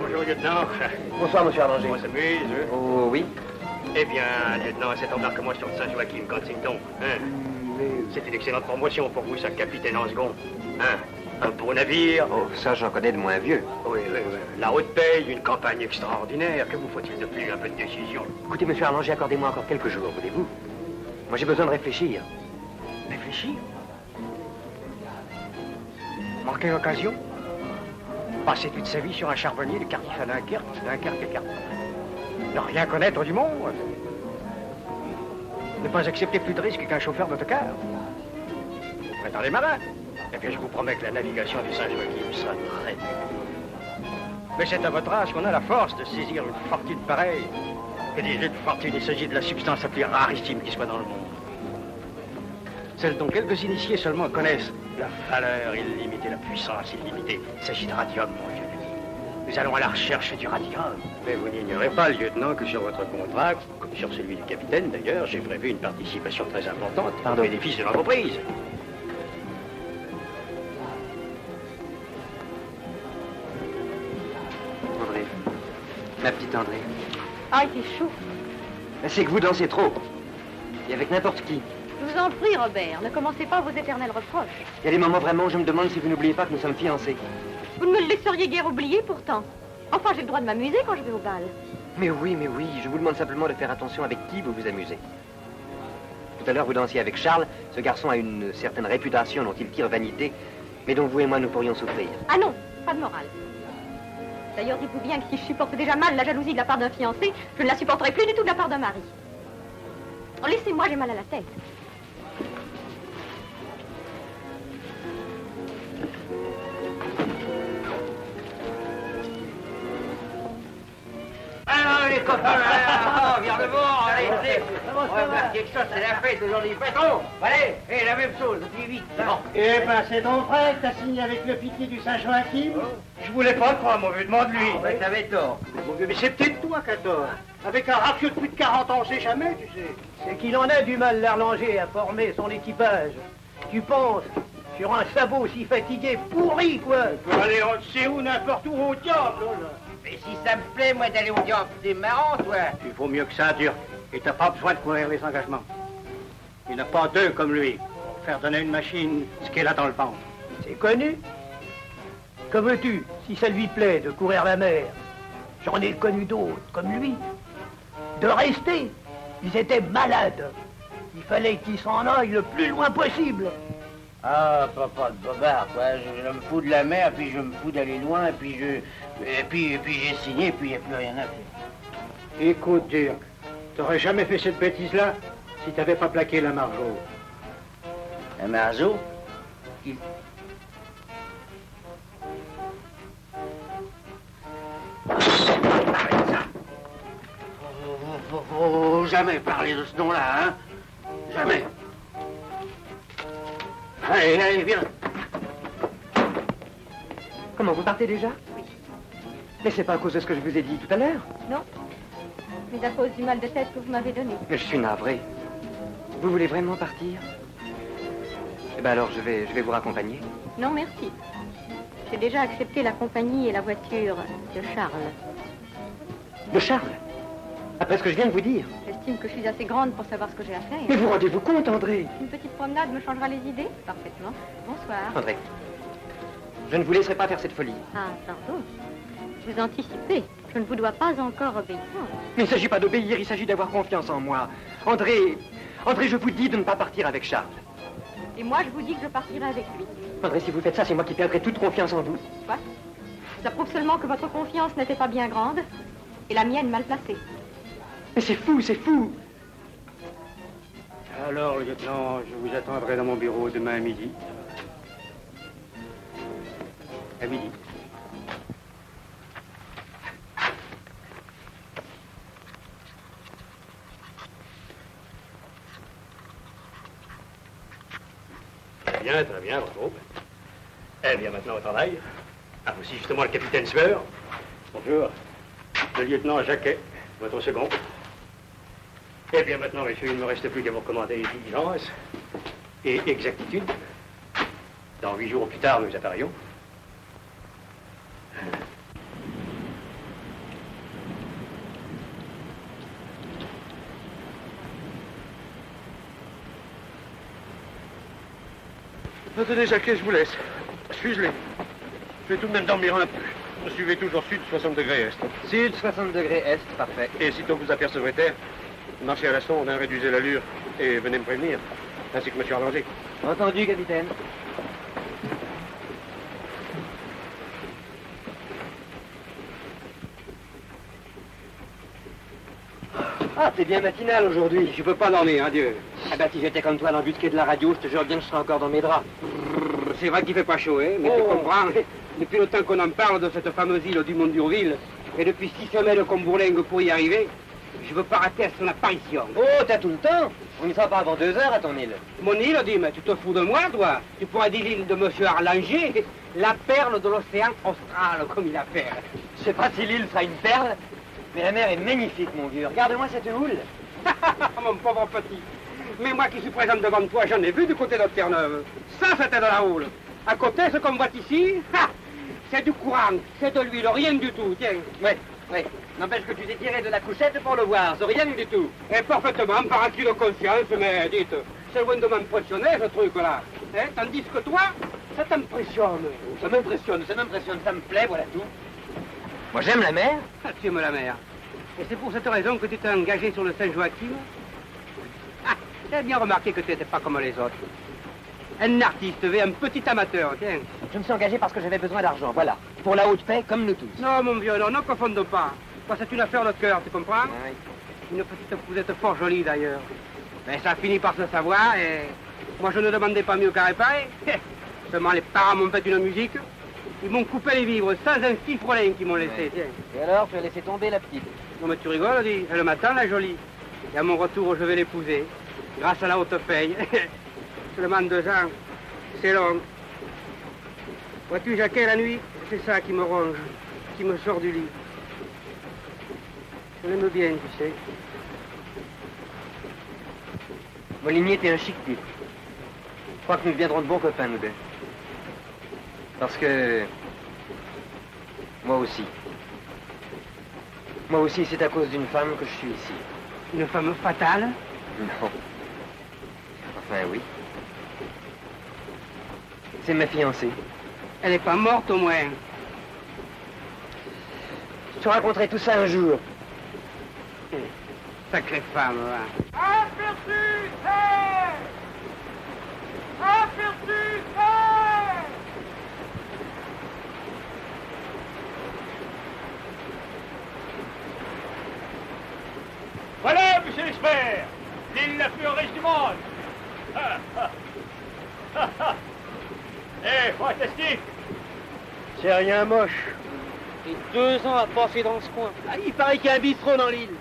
Bonjour, lieutenant. Bonsoir, monsieur Arlanger. On s'amuse, hein? Oh, oui. Eh bien, lieutenant, cet embarquement sur le Saint-Joachim, Kensington, hein? C'est une excellente promotion pour vous, ça, capitaine en second. Hein? Un beau navire. Oh, ça, j'en connais de moins vieux. Oui, oui, oui. La haute paye, une campagne extraordinaire. Que vous faut-il de plus? Un peu de décision. Écoutez, monsieur Arlanger, accordez-moi encore quelques jours, voulez-vous? Moi, j'ai besoin de réfléchir. Réfléchir? Manquer l'occasion? Passer toute sa vie sur un charbonnier de Cardiff à Dunkerque, Dunkerque à Cardiff. Ne rien connaître du monde. Ne pas accepter plus de risques qu'un chauffeur d'autocar. Vous prétendez malin. Eh bien, je vous promets que la navigation du Saint-Joachim sera très dure. Mais c'est à votre âge qu'on a la force de saisir une fortune pareille. Que dis-je de fortune? Il s'agit de la substance la plus rarissime qui soit dans le monde. Celle dont quelques initiés seulement connaissent la valeur illimitée, la puissance illimitée. Il s'agit de radium, mon vieux ami. Nous allons à la recherche du radium. Mais vous n'ignorez pas, lieutenant, que sur votre contrat, comme sur celui du capitaine d'ailleurs, j'ai prévu une participation très importante au bénéfice de l'entreprise. André. Ma petite André. Ah, il fait chaud. C'est que vous dansez trop. Et avec n'importe qui. Je vous en prie, Robert, ne commencez pas vos éternels reproches. Il y a des moments vraiment où je me demande si vous n'oubliez pas que nous sommes fiancés. Vous ne me le laisseriez guère oublier, pourtant. Enfin, j'ai le droit de m'amuser quand je vais au bal. Mais oui, je vous demande simplement de faire attention avec qui vous vous amusez. Tout à l'heure, vous dansiez avec Charles. Ce garçon a une certaine réputation dont il tire vanité, mais dont vous et moi, nous pourrions souffrir. Ah non, pas de morale. D'ailleurs, dites-vous bien que si je supporte déjà mal la jalousie de la part d'un fiancé, je ne la supporterai plus du tout de la part d'un mari. Oh, laissez-moi, j'ai mal à la tête. Alors les copains, viens le voir, allez, on va faire quelque chose, c'est la fête aujourd'hui, patron. Allez, et la même chose, plus vite. Bon. Eh ben, c'est ton frère que t'as signé avec le piquet du Saint-Joachim. Je voulais pas le croire, mon vieux, demande-lui. Ouais, t'avais tort. Mon vieux, mais c'est peut-être toi qui as tort. Avec un rafio de plus de 40 ans, on sait jamais, tu sais. C'est qu'il en a du mal, l'Arlanger, à former son équipage. Tu penses, sur un sabot si fatigué, pourri, quoi. On peut aller on ne sait où, n'importe où, au diable, là. Mais si ça me plaît, moi, d'aller au diable, c'est marrant, toi. Il vaut mieux que ça, Turc. Et t'as pas besoin de courir les engagements. Il n'y en a pas deux comme lui. Pour faire donner à une machine ce qu'elle a dans le ventre. C'est connu. Que veux-tu, si ça lui plaît de courir la mer? J'en ai connu d'autres, comme lui. De rester. Ils étaient malades. Il fallait qu'ils s'en aillent le plus loin possible. Ah, pas de bobard, quoi. Je me fous de la mer, puis je me fous d'aller loin, et puis j'ai signé, puis il n'y a plus rien à faire. Écoute, Turc, t'aurais jamais fait cette bêtise-là si t'avais pas plaqué la Margot. Un margeau? Faut jamais parler de ce nom-là, hein? Jamais. Allez, viens. Comment, vous partez déjà? Oui. Mais c'est pas à cause de ce que je vous ai dit tout à l'heure. Non, mais à cause du mal de tête que vous m'avez donné. Mais je suis navré. Vous voulez vraiment partir? Eh ben alors, je vais vous raccompagner. Non, merci. J'ai déjà accepté la compagnie et la voiture de Charles. De Charles? Après ce que je viens de vous dire. J'estime que je suis assez grande pour savoir ce que j'ai à faire. Mais vous rendez-vous compte, André? Une petite promenade me changera les idées? Parfaitement. Bonsoir. André, je ne vous laisserai pas faire cette folie. Ah, pardon. Vous anticipez. Je ne vous dois pas encore obéissance. Il ne s'agit pas d'obéir, il s'agit d'avoir confiance en moi. André, je vous dis de ne pas partir avec Charles. Et moi, je vous dis que je partirai avec lui. André, si vous faites ça, c'est moi qui perdrai toute confiance en vous. Quoi? Ça prouve seulement que votre confiance n'était pas bien grande et la mienne mal placée. Mais c'est fou, c'est fou. Alors, lieutenant, je vous attendrai dans mon bureau demain à midi. À midi. bien, bravo. Eh bien, maintenant au travail. Ah, voici justement le capitaine Sueur. Bonjour. Le lieutenant Jacquet, votre second. Eh bien, maintenant, messieurs, il ne me reste plus qu'à vous recommander diligence et exactitude. Dans 8 jours plus tard, nous apparions. Attendez, Jacquet, je vous laisse. Je suis gelé. Je vais tout de même dormir un peu. Vous suivez toujours sud, 60 degrés est. Sud, 60 degrés est, parfait. Et sitôt que vous apercevrez terre, marchez à la sonde, réduisez l'allure et venez me prévenir, ainsi que M. Arlanger. Entendu, capitaine. Ah, t'es bien matinal aujourd'hui. Je peux pas dormir, adieu. Ah ben, si j'étais comme toi dans le but de la radio, je te jure bien que je serais encore dans mes draps. C'est vrai qu'il fait pas chaud, hein, mais tu comprends. Depuis le temps qu'on en parle de cette fameuse île du Mont-Durville, et depuis 6 semaines qu'on bourlingue pour y arriver, je veux pas rater à son apparition. Oh, t'as tout le temps. On n'y sera pas avant 2 heures à ton île. Mon île, dis, mais tu te fous de moi, toi? Tu pourrais dire l'île de Monsieur Arlanger, la perle de l'océan austral, comme il appelle. Je sais pas si l'île sera une perle, mais la mer est magnifique, mon vieux. Regarde-moi cette houle. Mon pauvre petit. Mais moi qui suis présent devant toi, j'en ai vu du côté de Terre-Neuve. Ça, c'était de la houle. À côté, ce qu'on voit ici, c'est du courant, c'est de l'huile, rien du tout, tiens. Oui. N'empêche que tu t'es tiré de la couchette pour le voir, c'est rien du tout. Et parfaitement, par acquis de conscience, mais dites, c'est loin de m'impressionner, ce truc-là. Hein? Tandis que toi, ça t'impressionne. Ça m'impressionne, ça me plaît, voilà tout. Moi, j'aime la mer. Ah, tu aimes la mer. Et c'est pour cette raison que tu t'es engagé sur le Saint-Joachim. Ah, j'ai bien remarqué que tu n'étais pas comme les autres. Un artiste, un petit amateur, tiens. Je me suis engagé parce que j'avais besoin d'argent, voilà. Pour la haute paix, comme nous tous. Non, mon vieux, non, ne confonde pas. Toi, c'est une affaire de cœur, tu comprends? Oui. Une petite pousette fort jolie, d'ailleurs. Mais ça finit par se savoir, et moi, je ne demandais pas mieux qu'à réparer. Seulement, les parents m'ont fait une musique. Ils m'ont coupé les vivres, sans un fifrelin qu'ils m'ont laissé, tiens. Et alors, tu as laissé tomber la petite? Non, mais tu rigoles, dis. Elle m'attend, la jolie. Et à mon retour, je vais l'épouser. Grâce à la haute paye. Seulement 2 ans. C'est long. Vois-tu, Jacquet, la nuit, c'est ça qui me ronge, qui me sort du lit. Je l'aime bien, tu sais. Molinier, t'es un chic type. Je crois que nous deviendrons de bons copains, nous deux. Parce que... Moi aussi, c'est à cause d'une femme que je suis ici. Une femme fatale? Non. Enfin, oui. C'est ma fiancée. Elle n'est pas morte, au moins. Je te raconterai tout ça un jour. Sacrée femme, va. Aperçu, terre! Aperçu, terre! Voilà, monsieur l'expert, l'île la plus riche du monde. Eh, fantastique. C'est rien moche. J'ai 2 ans à passer dans ce coin. Ah, il paraît qu'il y a un bistrot dans l'île.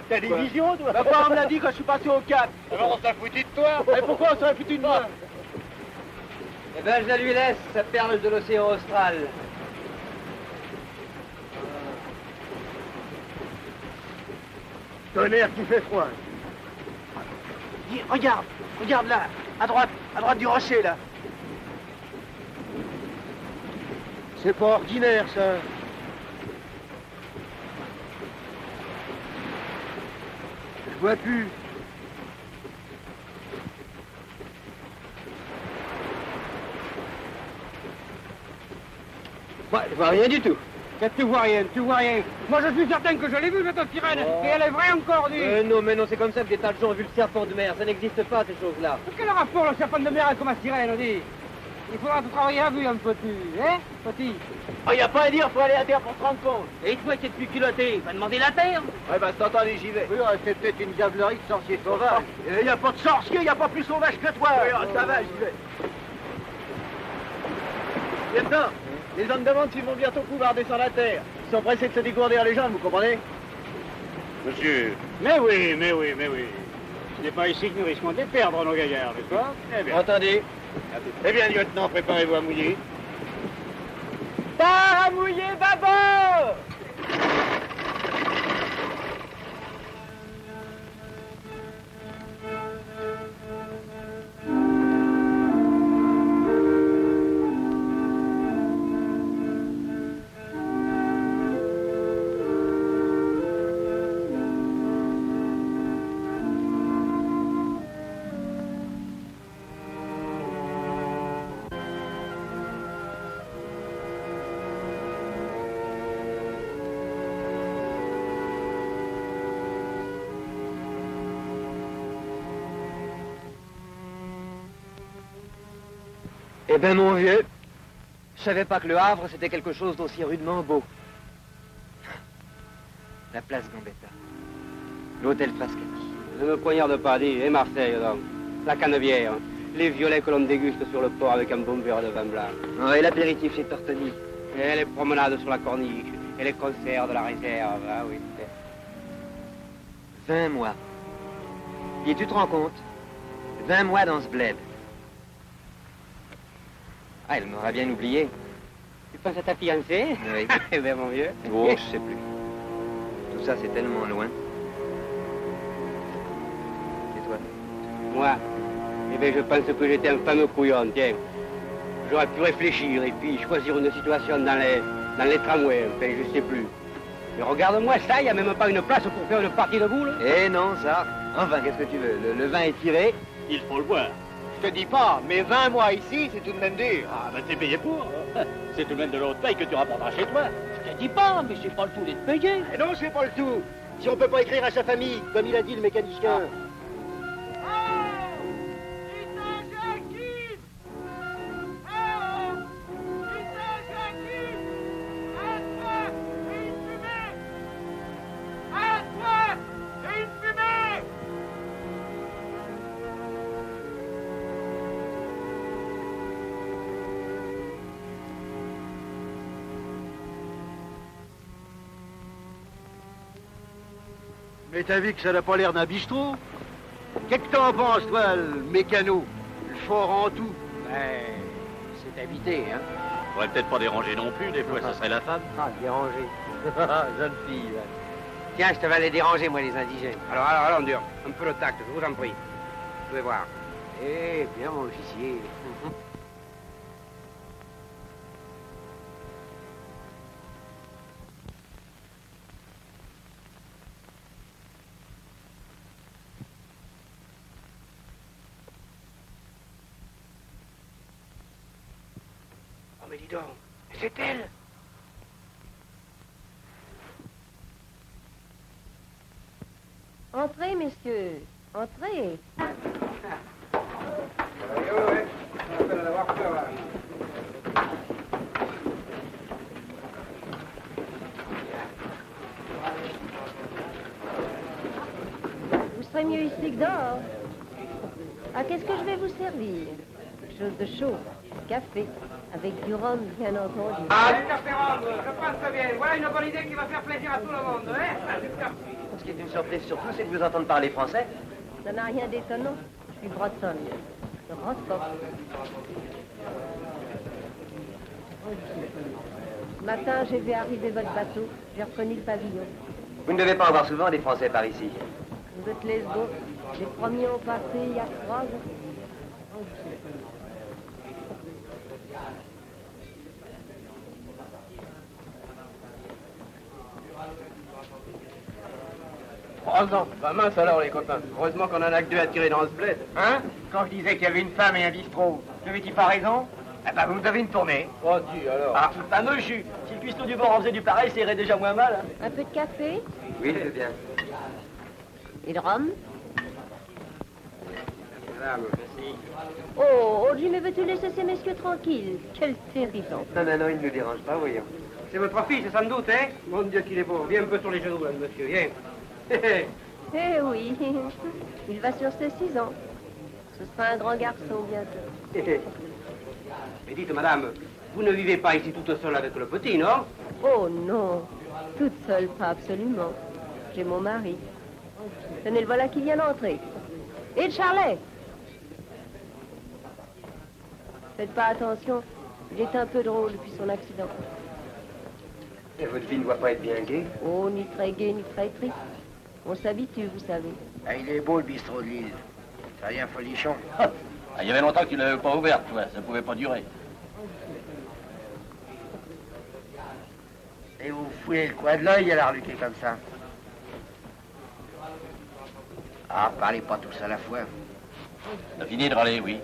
T'as des visions, toi? Ma femme me l'a dit quand je suis passé au Cap. Alors on s'est foutu de toi. Et pourquoi on serait foutu de moi? Eh ben, je la lui laisse, sa perle de l'océan austral. Tonnerre qui fait froid. Dis, regarde là, à droite du rocher, là. C'est pas ordinaire, ça. Je vois plus. Moi, je vois rien du tout. Tu vois rien. Moi, je suis certain que je l'ai vu, cette sirène. Et elle est vraie encore, dis. Non, mais non, c'est comme ça que des tas de gens ont vu le serpent de mer. Ça n'existe pas, ces choses-là. Quel rapport le serpent de mer avec ma sirène, dis? Il faudra te travailler à vue un peu, hein, petit? Oh, y a pas à dire, faut aller à terre pour te rendre compte. Et toi qui es depuis culotté, va demander la terre. Ouais, bah, c'est entendu, j'y vais. Oui, c'est peut-être une diablerie de sorcier sauvage. Il n'y a pas de sorcier, il n'y a pas plus sauvage que toi. Oui, ça va, j'y vais. Lieutenant, les hommes de monde, s'ils vont bientôt pouvoir descendre à terre. Ils sont pressés de se dégourdir les jambes, vous comprenez? Monsieur, mais oui. Ce n'est pas ici que nous risquons de les perdre, nos gaillards, n'est-ce pas? Eh bien. Entendu. Eh bien, lieutenant, préparez-vous à mouiller. Part à mouiller bâbord! Eh ben, mon vieux, je savais pas que le Havre, c'était quelque chose d'aussi rudement beau. La place Gambetta, l'hôtel Frascati. Ne me poignarde pas, dis, et Marseille, donc. La Canebière, les violets que l'on déguste sur le port avec un bon verre de vin blanc. Oh, et l'apéritif chez Tortoni. Et les promenades sur la corniche, et les concerts de la réserve, ah oui. 20 mois. Et tu te rends compte? 20 mois dans ce bled. Ah, elle m'aura bien oublié. Tu penses à ta fiancée? Oui. Eh bien, mon vieux. Oh, je sais plus. Tout ça, c'est tellement loin. Et toi? Moi, eh bien, je pense que j'étais un fameux couillon, tiens. J'aurais pu réfléchir et puis choisir une situation dans les tramways, enfin, je sais plus. Mais regarde-moi ça, il n'y a même pas une place pour faire une partie de boule. Eh non, ça. Enfin, qu'est-ce que tu veux? Le vin est tiré. Il faut le boire. Je te dis pas, mais 20 mois ici, c'est tout de même dur. Ah, ben t'es payé pour. C'est tout de même de l'autre paye que tu rapporteras chez toi. Je te dis pas, mais c'est pas le tout d'être payé. Eh non, c'est pas le tout. Si on peut pas écrire à sa famille, comme il a dit le mécanicien. Mais t'as vu que ça n'a pas l'air d'un bistrot? Qu'est-ce que t'en penses, toi, le mécano? Le fort en tout. Ben, c'est habité, hein. Faudrait peut-être pas déranger non plus, des fois ça serait la femme. Ah, déranger. Jeune fille. là. Tiens, je te vais aller déranger, moi, les indigènes. Alors, dur. Un peu de tact, je vous en prie. Vous pouvez voir. Eh bien, mon officier. Oh, mais dis donc, c'est elle. Entrez, messieurs, entrez. Vous serez mieux ici que dehors. Ah, qu'est-ce que je vais vous servir? Quelque chose de chaud, café, avec du rhum, bien entendu. Ah, du café rhum, je pense bien. Voilà une bonne idée qui va faire plaisir à tout le monde, hein? Ce qui est une surprise surtout, c'est de vous entendre parler français. Ça n'a rien d'étonnant. Je suis bretonne. De Rostock. Ce matin, j'ai vu arriver votre bateau. J'ai reconnu le pavillon. Vous ne devez pas avoir souvent des Français par ici. Vous êtes Lesbos. Les premiers ont passé il y a 3 ans. Bah mince alors, les copains. Heureusement qu'on en a que 2 à tirer dans ce bled. Hein? Quand je disais qu'il y avait une femme et un bistrot, n'avais-tu pas raison? Eh ben, vous me devez une tournée. Oh, dis alors. Ah, Fameux jus. Si le cuistot du bord en faisait du pareil, ça irait déjà moins mal. Hein. Un peu de café Oui, je veux bien. et de rhum. Madame, merci. Oh, Audrey, mais veux-tu laisser ces messieurs tranquilles? Quel terrible. Non, il ne nous dérange pas, voyons. C'est votre fils, sans doute, hein? Mon Dieu, qu'il est beau. Viens un peu sur les genoux, là, monsieur, viens. Eh oui, il va sur ses 6 ans. Ce sera un grand garçon bientôt. Mais dites, madame, vous ne vivez pas ici toute seule avec le petit, non? Oh non, toute seule, pas absolument. J'ai mon mari. Tenez, le voilà qui vient d'entrer. Et le Charlet? Faites pas attention, il est un peu drôle depuis son accident. Et votre vie ne doit pas être bien gaie? Oh, ni très gai, ni très triste. On s'habitue, vous savez. Ah, il est beau le bistrot de Lille. C'est rien folichon. Ah, il y avait longtemps que tu l'avais pas ouverte, toi. Ça pouvait pas durer. Et vous fouillez le coin de l'œil à la reluquer comme ça. Ah, parlez pas tous à la fois. T'as fini de râler, oui.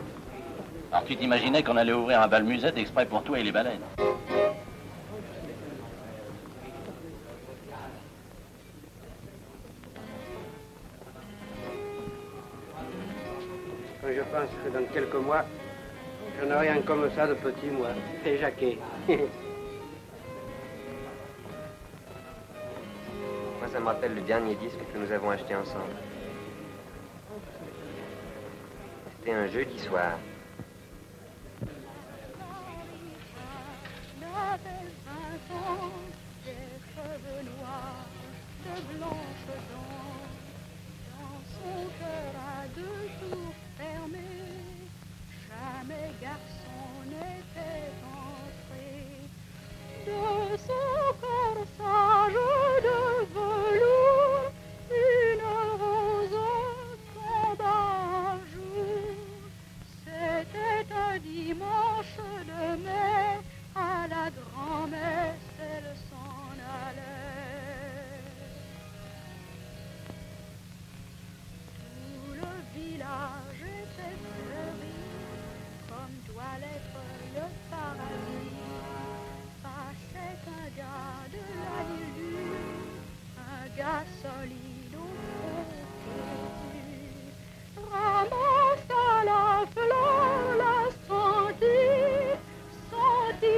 Alors tu t'imaginais qu'on allait ouvrir un bal musette exprès pour toi et les baleines. Quand je pense que dans quelques mois, je n'aurai un comme ça de petit, moi. Et Jacquet. Moi, ça me rappelle le dernier disque que nous avons acheté ensemble. C'était un jeudi soir. Jamais garçon n'était entré de son corsage de velours, une rose tomba un jour. C'était un dimanche de mai, à la grand-messe elle s'en allait. Tout le village était servi, comme doit l'être le paradis. Passait un gars de la Lulu, un gars solide au front. Ramassa la fleur, la sentit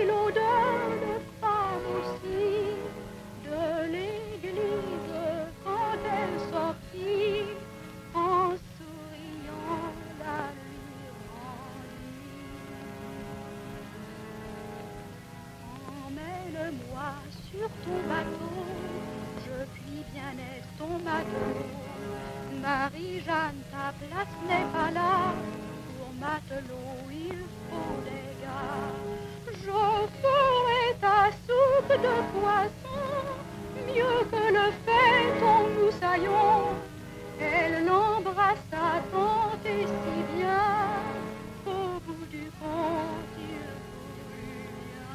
l'odeur de femme aussi, de l'église quand elle sortit, en souriant la lui rendit. Emmène-moi sur ton bateau, je puis bien être ton matelot. Marie-Jeanne, ta place n'est pas là, pour matelot il faut des gars. Je ferai ta soupe de poisson, mieux que le fait ton moussaillon. Elle l'embrassa tant et si bien, qu'au bout du compte il voulut bien.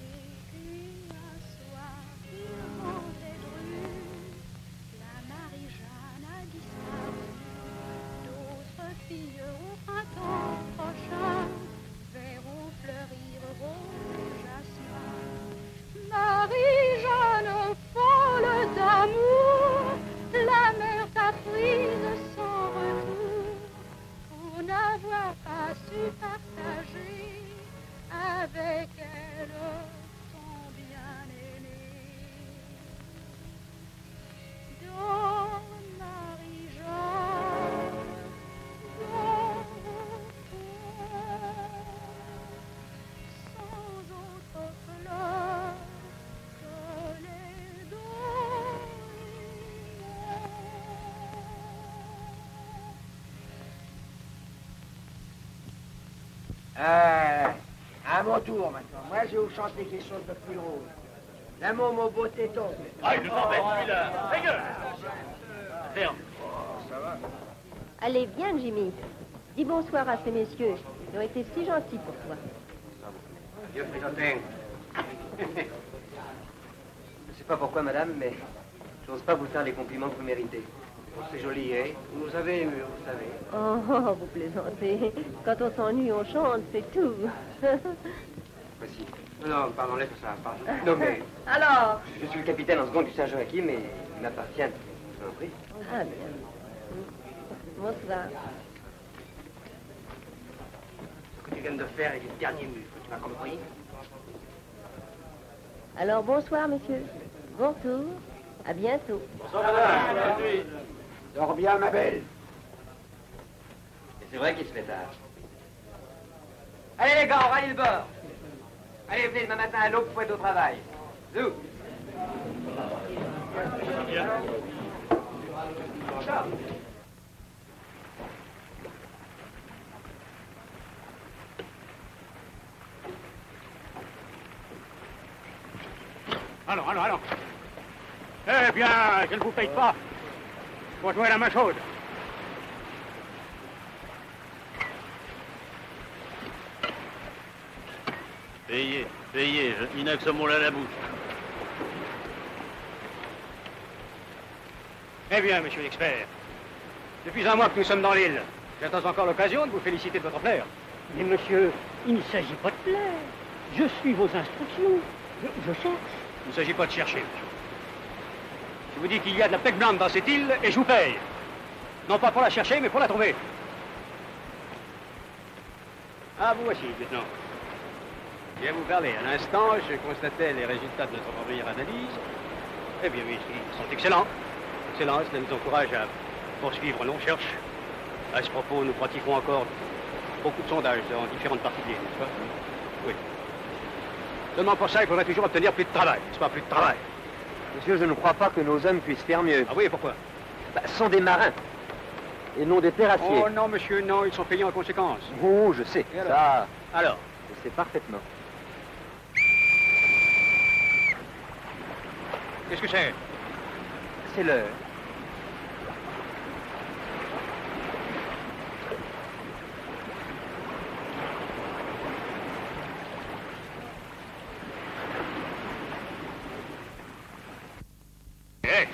Et puis un soir il rentrait dru, la Marie-Jeanne a disparu. D'autres filles au printemps prochain verront fleurir rose et jasmin. Marie-Jeanne folle d'amour, la mère t'a prise sans retour, pour n'avoir pas su partager avec elle ton bien-aimé. Dors, Marie-Jeanne, dors sans autre fleur que les d'oreillons. À mon tour maintenant. Moi, je vais vous chanter quelque chose de plus drôle. L'amour, mon beau téton. Ah, il nous embête, celui-là. Rigueur. Ferme. Ça va? Allez, viens, Jimmy. Dis bonsoir à ces messieurs. Ils ont été si gentils pour toi. Adieu, Frisotin. Je ne sais pas pourquoi, madame, mais j'ose pas vous faire les compliments que vous méritez. Oh, c'est joli, hein? Vous nous avez émus, vous savez. Oh, vous plaisantez. Quand on s'ennuie, on chante, c'est tout. Voici. Non, pardon, laisse ça, pardon. Non, mais... Alors? Je suis le capitaine en seconde du Saint-Joachim et il m'appartient. Je vous en prie. Ah, bien. Bonsoir. Ce que tu viens de faire est du dernier mufle, tu m'as compris? Alors, bonsoir, messieurs. Bon retour. À bientôt. Bonsoir, madame. Dors bien, ma belle. Et c'est vrai qu'il se fait tard. Allez les gars, on rallie le bord. Allez, venez demain matin à l'aube, faut être au travail. Zou. allons, allons. Eh bien, je ne vous paye pas. Pour jouer à la main chaude. Payez, payez, il n'a que ce mot-là à la bouche. Eh bien, monsieur l'expert, depuis un mois que nous sommes dans l'île, j'attends encore l'occasion de vous féliciter de votre flair. Mais monsieur, il ne s'agit pas de plaire. Je suis vos instructions. Je cherche. Il ne s'agit pas de chercher, monsieur. Je vous dis qu'il y a de la pecque blanche dans cette île et je vous paye. Non pas pour la chercher, mais pour la trouver. Ah, vous voici, lieutenant. Bien vous parler. À l'instant, je constatais les résultats de notre première analyse. Eh bien, oui, ils sont excellents. Excellents, cela nous encourage à poursuivre nos recherches. À ce propos, nous pratiquons encore beaucoup de sondages dans différentes parties de l'île, n'est-ce pas? Oui. Seulement pour ça, il faudrait toujours obtenir plus de travail, n'est-ce pas? Plus de travail. Monsieur, je ne crois pas que nos hommes puissent faire mieux. Ah oui, pourquoi? Ce sont des marins. Et non des terrassiers. Oh non, monsieur, non, ils sont payés en conséquence. Oh, je sais. Ça, alors je sais parfaitement. Qu'est-ce que c'est? C'est l'heure. Eh,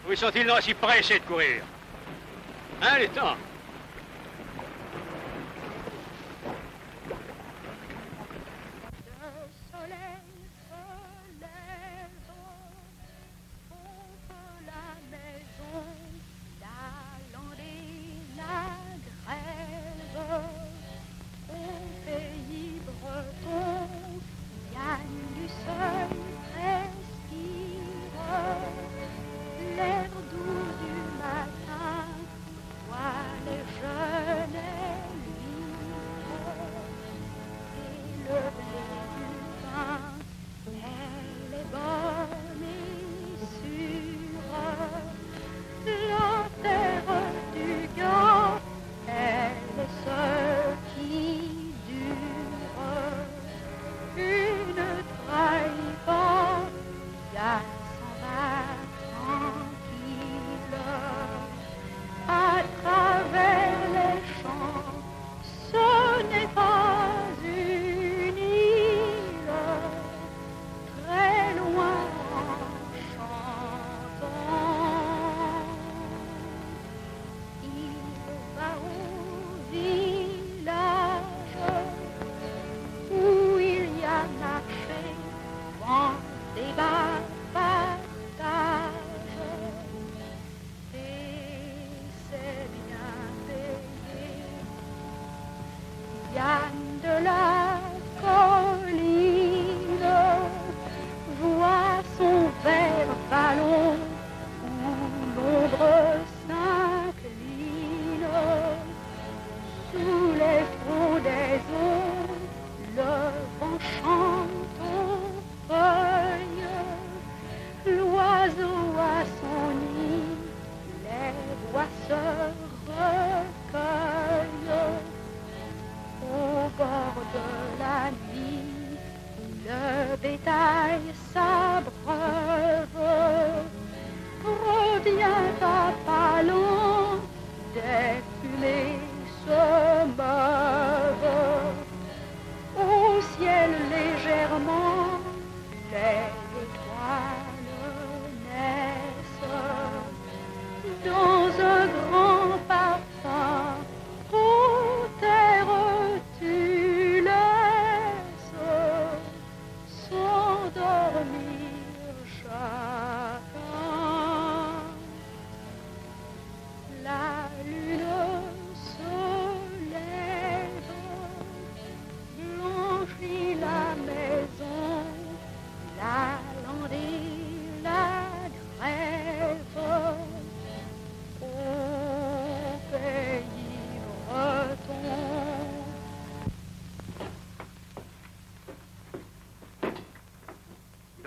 où sont-ils donc si pressés de courir? Hein, les temps?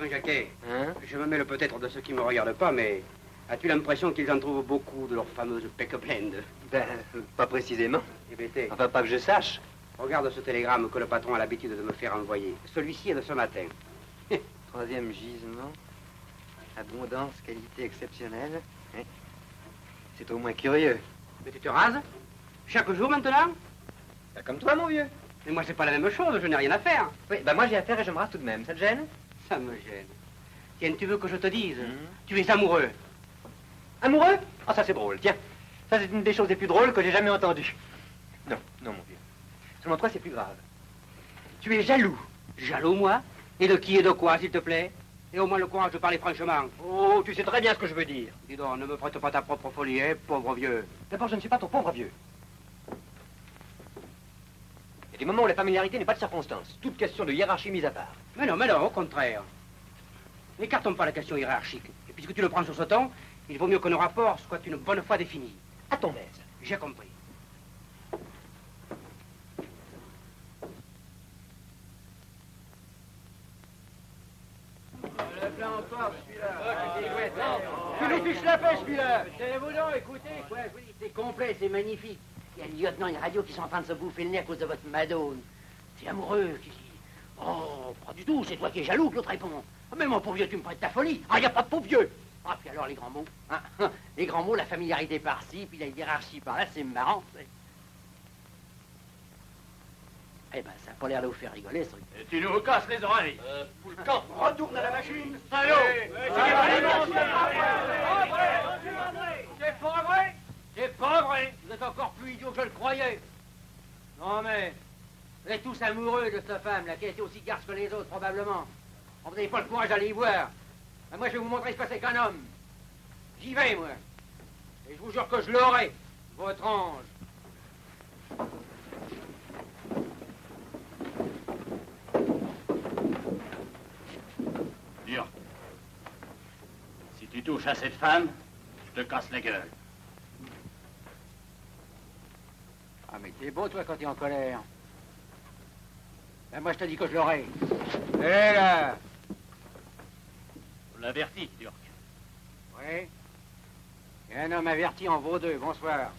Jacquet, hein? Je me mêle peut-être de ceux qui ne me regardent pas, mais as-tu l'impression qu'ils en trouvent beaucoup de leur fameuse Peck-Blend? Ben, pas précisément. Hébété. Enfin, pas que je sache. Regarde ce télégramme que le patron a l'habitude de me faire envoyer. Celui-ci est de ce matin. Troisième gisement. Abondance, qualité exceptionnelle. Hein? C'est au moins curieux. Mais tu te rases? Chaque jour maintenant? Bah, comme toi, mon vieux. Mais moi, c'est pas la même chose, je n'ai rien à faire. Oui, bah moi j'ai affaire et je me rase tout de même. Ça te gêne? Ça me gêne. Tiens, tu veux que je te dise? Tu es amoureux. Amoureux? Ah, ça c'est drôle, tiens. Ça c'est une des choses les plus drôles que j'ai jamais entendues. Non, non, mon vieux. Selon toi, c'est plus grave. Tu es jaloux. Jaloux, moi? Et de qui et de quoi, s'il te plaît? Et au moins le courage de parler franchement. Oh, tu sais très bien ce que je veux dire. Dis donc, ne me prête pas ta propre folie, hein, pauvre vieux. D'abord, je ne suis pas ton pauvre vieux. Il y a des moments où la familiarité n'est pas de circonstance. Toute question de hiérarchie mise à part. Mais non, au contraire. N'écartons pas la question hiérarchique. Et puisque tu le prends sur ce ton, il vaut mieux que nos rapports soient une bonne fois définis. À ton aise. J'ai compris. Tu nous fiches la paix, celui-là. Tenez-vous donc, écoutez, quoi. C'est complet, c'est magnifique. Il y a le lieutenant et une radio qui sont en train de se bouffer le nez à cause de votre madone. C'est amoureux qui dit. Oh, pas du tout, c'est toi qui es jaloux, que l'autre répond. Ah, mais mon pauvre vieux, tu me prêtes ta folie. Ah, il n'y a pas de pauvre vieux. Ah, puis alors les grands mots. Hein? Les grands mots, la familiarité par-ci, puis la hiérarchie par-là, c'est marrant. Eh ben, ça n'a pas l'air de vous faire rigoler, ce truc. Et tu nous casses les oreilles. Pour le camp, Retourne à la machine. salaud. C'est pas vrai? C'est pas vrai. Vous êtes encore plus idiot que je le croyais. Non, mais vous êtes tous amoureux de cette femme, là, qui a été aussi garce que les autres, probablement. Vous n'avez pas le courage d'aller y voir. Ben, moi, je vais vous montrer ce que c'est qu'un homme. J'y vais, moi. Et je vous jure que je l'aurai, votre ange. Dur. Si tu touches à cette femme, je te casse la gueule. Ah, mais t'es beau, toi, quand t'es en colère. Ben, moi, je te dis que je l'aurai. Hé, là. On l'avertit, Turc. Oui. Et un homme averti en vaut deux. Bonsoir.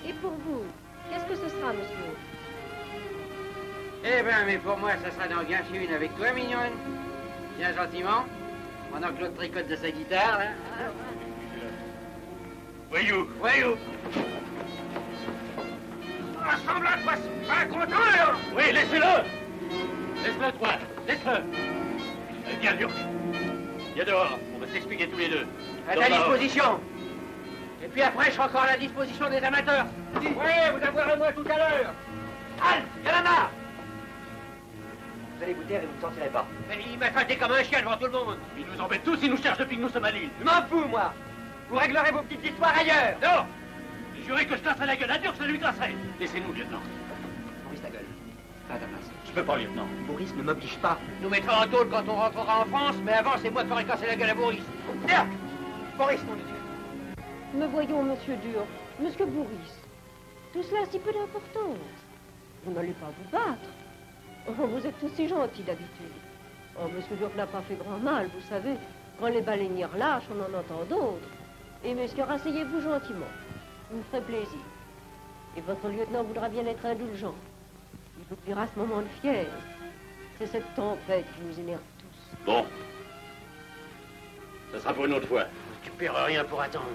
Et pour vous, qu'est-ce que ce sera, monsieur? Eh ben, mais pour moi, ça sera d'en gâcher une avec toi, mignonne. Bien gentiment. Pendant que l'autre tricote de sa guitare, là. Voyou. Voyou. Rassemble à toi, pas content, là. Oui, laissez-le. Laisse-le, toi. Laisse-le. Viens, Turc. Viens dehors. On va s'expliquer tous les deux. À ta disposition. Et puis après, je serai encore à la disposition des amateurs. Oui, vous avouerez moi tout à l'heure. Halte, Yalana. Vous allez vous taire et vous ne sortirez pas. Mais il m'a fâté comme un chien devant tout le monde. Il nous embête tous, il nous cherche depuis que nous sommes à Lille. Je m'en fous, moi. Vous réglerez vos petites histoires ailleurs. Non. J'ai juré que je casserais la gueule à Turc, ça lui casserait. Laissez-nous, lieutenant. Maurice, ta gueule. Va à ta place. Je peux pas, lieutenant. Maurice ne m'oblige pas. Nous mettrons en tôle quand on rentrera en France, mais avant, c'est moi qui ferai casser la gueule à Boris. Tiens, Boris, mon Dieu. Me voyons, monsieur Dur, monsieur Bourris. Tout cela a si peu d'importance. Vous n'allez pas vous battre. Oh, vous êtes tous si gentils d'habitude. Oh, monsieur Dur n'a pas fait grand mal, vous savez. Quand les baleiniers relâchent, on en entend d'autres. Et monsieur, rasseyez-vous gentiment. Vous me ferez plaisir. Et votre lieutenant voudra bien être indulgent. Il oubliera ce moment de fièvre. C'est cette tempête qui nous énerve tous. Bon. Ça sera pour une autre fois. Tu paieras rien pour attendre.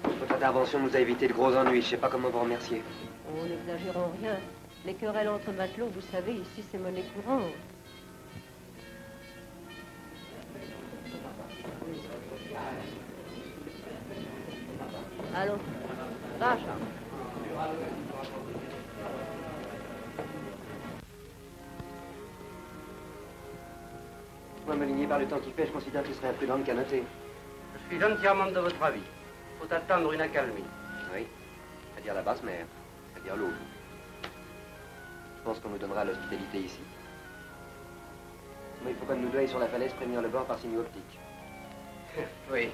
Votre intervention nous a évité de gros ennuis. Je sais pas comment vous remercier. Oh, n'exagérons rien. Les querelles entre matelots, vous savez, ici, c'est monnaie courante. Allons. Va, Charles. Moi, Molinier, par le temps qu'il fait, je considère qu'il serait imprudent de canoter. Je suis entièrement de votre avis. Faut attendre une accalmie. Oui, c'est-à-dire la basse mer, c'est-à-dire l'eau. Je pense qu'on nous donnera l'hospitalité ici. Mais il faut qu'on nous doye sur la falaise prévenir le bord par signaux optiques. Oui.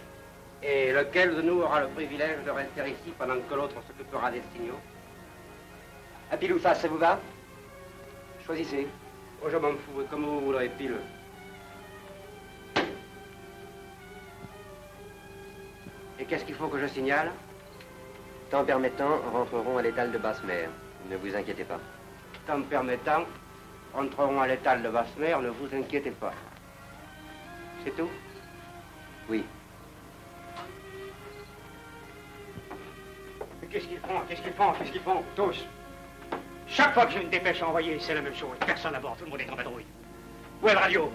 Et lequel de nous aura le privilège de rester ici pendant que l'autre s'occupera des signaux? À pile ou face, ça vous va? Choisissez. Oh, je m'en fous, comme vous voudrez, pile. Et qu'est-ce qu'il faut que je signale? Temps permettant, rentrerons à l'étal de basse mer. Ne vous inquiétez pas. Temps permettant, rentrerons à l'étal de basse mer, ne vous inquiétez pas. C'est tout? Oui. Mais qu'est-ce qu'ils font? Qu'est-ce qu'ils font? Qu'est-ce qu'ils font? Tous. Chaque fois que j'ai une dépêche à envoyer, c'est la même chose. Personne à bord, tout le monde est en vadrouille. Où est le radio?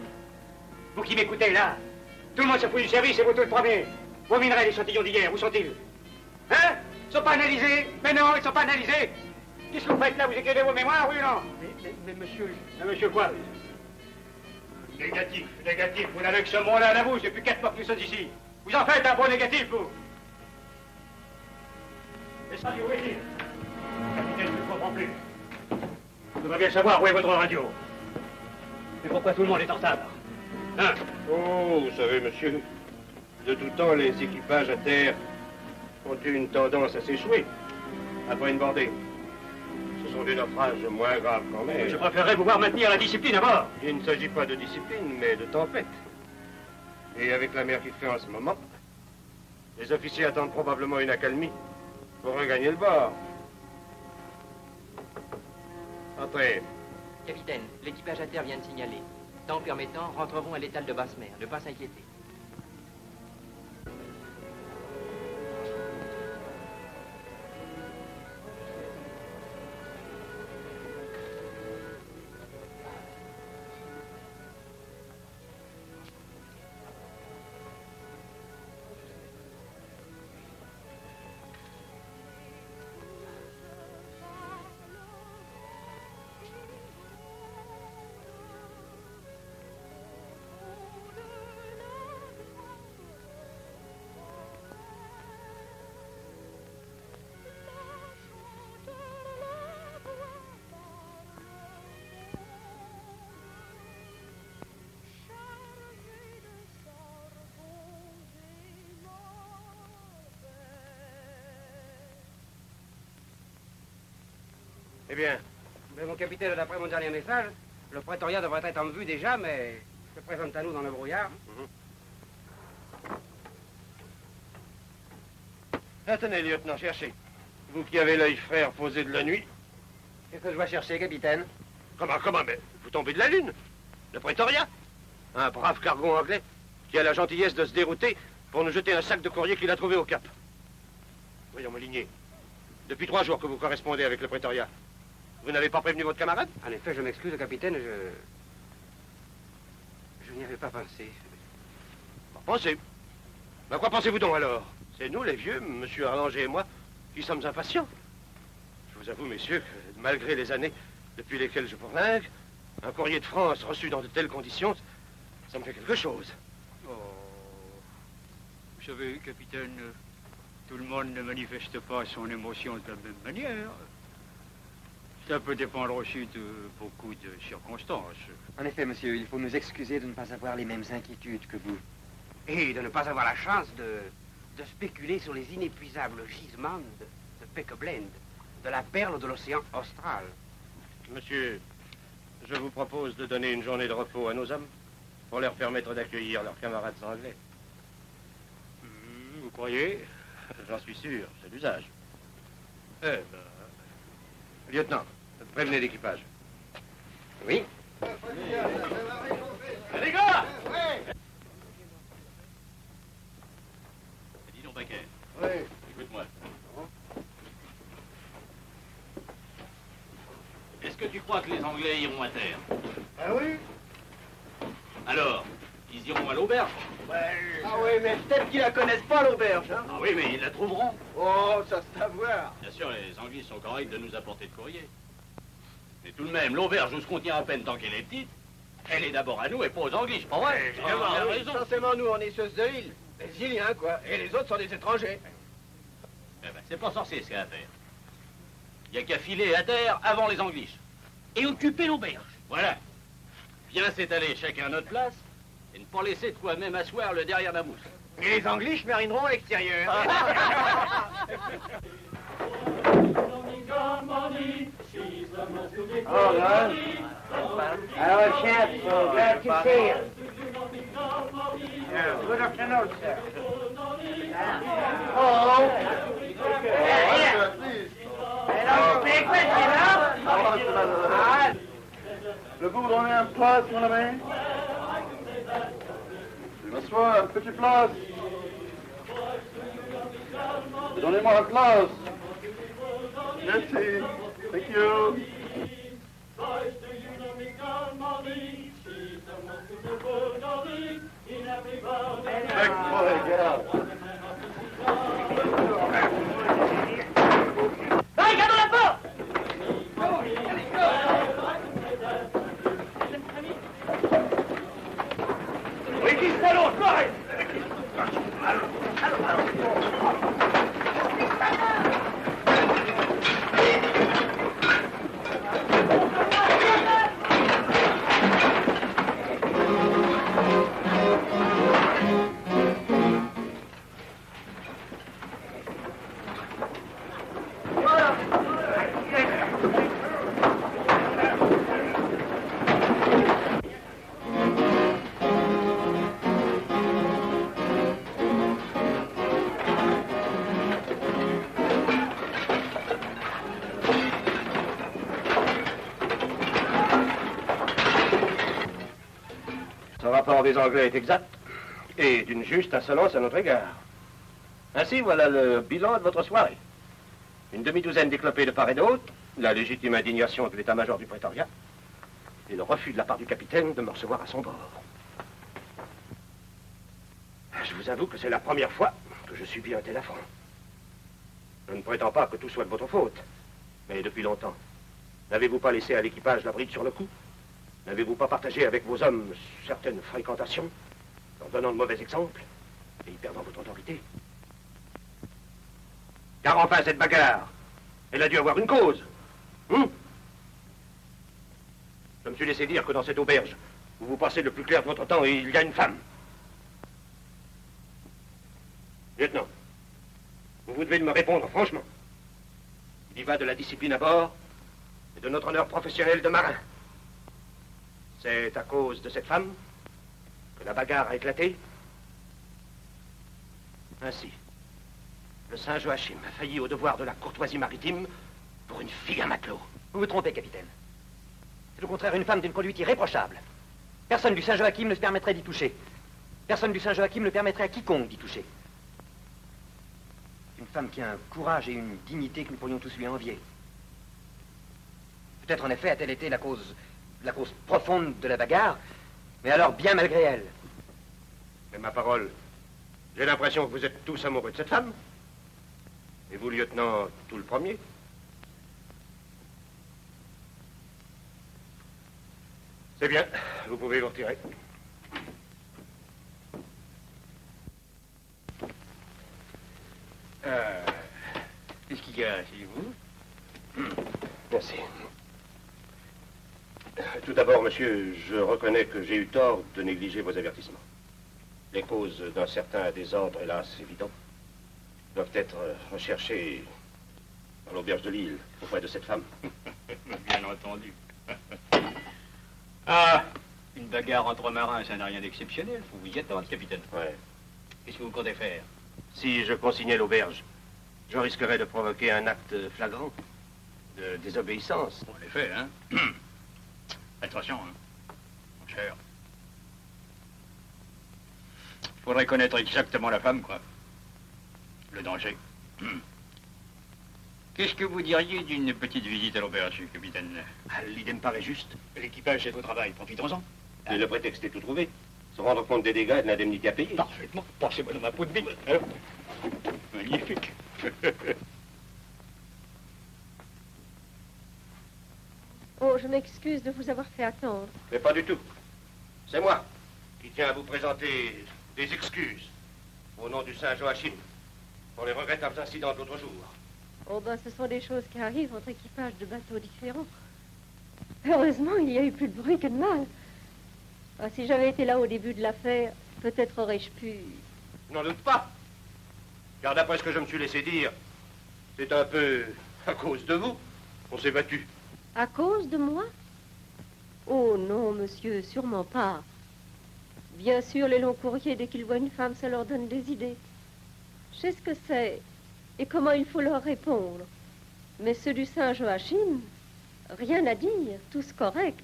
Vous qui m'écoutez, là, tout le monde se fout du service et vous tous le premier. Vos minerais, les chantillons d'hier, où sont-ils? Hein? Ils sont pas analysés? Mais non, ils sont pas analysés. Qu'est-ce que vous faites là? Vous écrivez vos mémoires, oui ou non? Mais monsieur... Mais monsieur quoi? Négatif, négatif. Vous n'avez que ce mot-là à la bouche depuis 4 mois que nous sommes ici. Vous en faites un bon négatif, vous. Et ça, où est-il? Capitaine, je ne comprends plus. Je voudrais bien savoir où est votre radio. Mais pourquoi tout le monde est en retard? Hein? Oh, vous savez, monsieur, de tout temps, les équipages à terre ont eu une tendance à s'échouer après une bordée. Ce sont des naufrages moins graves quand même. Je préférerais vous voir maintenir la discipline à bord. Il ne s'agit pas de discipline, mais de tempête. Et avec la mer qui fait en ce moment, les officiers attendent probablement une accalmie pour regagner le bord. Entrez. Capitaine, l'équipage à terre vient de signaler. Temps permettant, rentrerons à l'étal de basse mer. Ne pas s'inquiéter. Eh bien, Mais mon capitaine, d'après mon dernier message, le prétoriat devrait être en vue déjà, mais se présente à nous dans le brouillard. Attendez, lieutenant, cherchez. Vous qui avez l'œil frère posé de la nuit. Qu'est-ce que je dois chercher, capitaine? Comment, mais vous tombez de la lune. Le prétoriat. Un brave cargo anglais qui a la gentillesse de se dérouter pour nous jeter un sac de courrier qu'il a trouvé au Cap. Voyons, Molinier, depuis 3 jours que vous correspondez avec le prétoriat. Vous n'avez pas prévenu votre camarade? En effet, je m'excuse, capitaine, je n'y avais pas pensé. Pensez. À quoi pensez-vous donc alors? C'est nous, les vieux, monsieur Arlanger et moi, qui sommes impatients. Je vous avoue, messieurs, que malgré les années depuis lesquelles je bourlingue, un courrier de France reçu dans de telles conditions, ça me fait quelque chose. Oh. Vous savez, capitaine, tout le monde ne manifeste pas son émotion de la même manière. Ça peut dépendre aussi de beaucoup de circonstances. En effet, monsieur, il faut nous excuser de ne pas avoir les mêmes inquiétudes que vous. Et de ne pas avoir la chance de spéculer sur les inépuisables gisements de Pequeblend, de la perle de l'océan austral. Monsieur, je vous propose de donner une journée de repos à nos hommes pour leur permettre d'accueillir leurs camarades anglais. Vous croyez? J'en suis sûr, c'est l'usage. Eh ben... Lieutenant, prévenez l'équipage. Oui. Les gars! Dis donc, Paquet. Oui. Écoute-moi. Est-ce que tu crois que les Anglais iront à terre? Ah oui? Alors, Ils iront à l'auberge. Ah oui, mais peut-être qu'ils la connaissent pas, l'auberge, hein. Ah oui, mais ils la trouveront. Oh, ça c'est à voir. Bien sûr, les Anglais sont corrects de nous apporter de courrier. Mais tout de même, l'auberge nous se contient à peine tant qu'elle est petite. Elle est d'abord à nous et pas aux Anglais, c'est pas vrai? Évidemment, Ah, oui. raison. Forcément, nous, on est ceux de l'île. Les Iliens, quoi. Et les autres sont des étrangers. Eh ben, c'est pas sorcier ce qu'il y a à faire. Il n'y a qu'à filer à terre avant les Anglais. Et occuper l'auberge. Voilà. Bien s'étaler chacun à notre place et ne pas laisser de quoi même asseoir le derrière la mousse. Et les Anglais marineront à l'extérieur. Oh, là. Hello, chef. Glad to see you. Good afternoon, sir. Oh. Hello, big Je vous donner un place, mon ami. Je m'assois, une petite place. Donnez-moi un place. Merci. Thank you. Big boy, get out. Hey, garde la porte! Oui, qui salaud, pareil. Ce rapport des Anglais est exact et d'une juste insolence à notre égard. Ainsi, voilà le bilan de votre soirée. Une demi-douzaine d'éclopés de part et d'autre, la légitime indignation de l'état-major du prétoriat et le refus de la part du capitaine de me recevoir à son bord. Je vous avoue que c'est la première fois que je subis un tel affront. Je ne prétends pas que tout soit de votre faute, mais depuis longtemps, n'avez-vous pas laissé à l'équipage la bride sur le cou? N'avez-vous pas partagé avec vos hommes certaines fréquentations, leur donnant de mauvais exemples et y perdant votre autorité? Car enfin, cette bagarre, elle a dû avoir une cause. Je me suis laissé dire que dans cette auberge, où vous passez le plus clair de votre temps, il y a une femme. Lieutenant, vous devez me répondre franchement. Il y va de la discipline à bord et de notre honneur professionnel de marin. C'est à cause de cette femme que la bagarre a éclaté. Ainsi, le Saint Joachim a failli au devoir de la courtoisie maritime pour une fille à matelot. Vous vous trompez, capitaine. C'est au contraire une femme d'une conduite irréprochable. Personne du Saint-Joachim ne se permettrait d'y toucher. Personne du Saint-Joachim ne permettrait à quiconque d'y toucher. Une femme qui a un courage et une dignité que nous pourrions tous lui envier. Peut-être en effet a-t-elle été la cause profonde de la bagarre, mais alors bien malgré elle. Mais ma parole, j'ai l'impression que vous êtes tous amoureux de cette femme. Et vous, lieutenant, tout le premier. C'est bien, vous pouvez vous retirer. Qu'est-ce qu'il y a chez vous? Merci. Tout d'abord, monsieur, je reconnais que j'ai eu tort de négliger vos avertissements. Les causes d'un certain désordre, hélas, évident, doivent être recherchées dans l'auberge de l'île, auprès de cette femme. Bien entendu. Ah, une bagarre entre marins, ça n'a rien d'exceptionnel. Faut vous y attendre, capitaine. Ouais. Qu'est-ce que vous comptez faire? Si je consignais l'auberge, je risquerais de provoquer un acte flagrant de désobéissance. En effet, hein. Attention, hein. Mon cher. Faudrait connaître exactement la femme, quoi. Le danger. Qu'est-ce que vous diriez d'une petite visite à l'auberge, capitaine? L'idée me paraît juste. L'équipage est au travail, profitons-en. Et le prétexte est tout trouvé. Se rendre compte des dégâts et de l'indemnité à payer. Parfaitement. Passez-moi dans ma peau de bille. Alors, magnifique. Oh, je m'excuse de vous avoir fait attendre. Mais pas du tout. C'est moi qui tiens à vous présenter des excuses au nom du Saint-Joachim pour les regrettables incidents de l'autre jour. Oh, ben, ce sont des choses qui arrivent entre équipages de bateaux différents. Heureusement, il y a eu plus de bruit que de mal. Ah, si j'avais été là au début de l'affaire, peut-être aurais-je pu... Je n'en doute pas. Car d'après ce que je me suis laissé dire, c'est un peu à cause de vous qu'on s'est battu. À cause de moi? Oh non, monsieur, sûrement pas. Bien sûr, les longs courriers, dès qu'ils voient une femme, ça leur donne des idées. Je sais ce que c'est et comment il faut leur répondre. Mais ceux du Saint-Joachim, rien à dire, tous corrects.